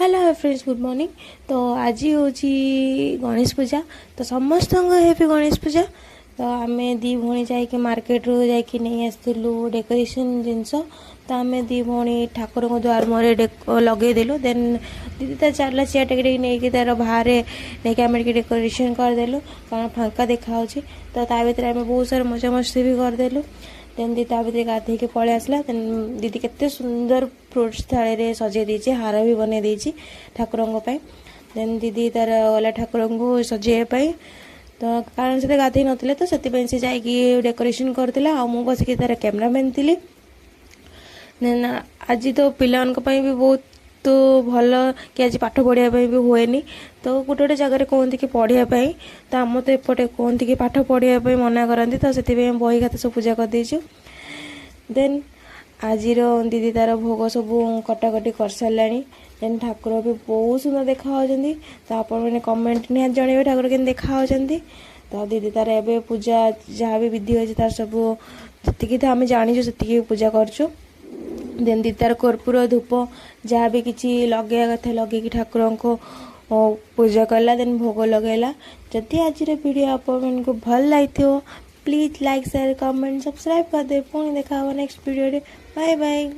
Hello hi friends, good morning. तो आज हूँ गणेश पूजा। तो समस्त हैप्पी गणेश पूजा। तो आम दी भौणी जा मार्केट रू जाकि नहीं आसलु डेकोरेशन जिनस। तो आम दी भौणी ठाकुर को द्वार मुहर लगेदेलु। देन दीदी तार चलला चेयर टेक नहीं तार बाहर नहीं आम डेकोरेशन करदेलु कारण फांका देखा। तो ता भर आम बहुत सारा मजा मस्ती भी करदेलु। देन दीदी ता भर गाधे के पलि आसला। देन दीदी केते सुंदर फ्रुट्स थाली रे सजे देछि, हार भी बने देछि ठाकुरंग पई। देन दीदी तार गला ठाकुरंग सजेय पई। तो कारण से गाधे नथिले तो सेति से जाइकी डेकोरेशन करथिला आ मु बसिकी तार कैमरामैन थिली। देन आज तो पिलान भी बहुत तो भल कि आज पाठ पढ़ाई भी हुएनी। तो गोटे गोटे जगह कहते कि पढ़ाई तो आम तो एपटे कहते कि पाठ पढ़ाई मना करती। तो से बही खाता सब पूजा कर देचु। देन आज दीदी तार भोग सब कटाकटी कर सारा। देन ठाकुर भी बहुत सुंदर देखा। तो आप कमेंट निहाती जनइबे ठाकुर के देखा। तो दीदी तार एवं पूजा जहाँ भी विधि अच्छी तार सब जी तो आम जाचु से पूजा करचु। देन दीदी तार कर्पूर धूप जहाँ भी किसी लगे कथा लगे ठाकुर को पूजा कला। देन भोग लगेला। जदि आज वीडियो आपको भल लगी please like share comment subscribe कर दे। पुणी देखा नेक्स्ट वीडियो। Bye bye.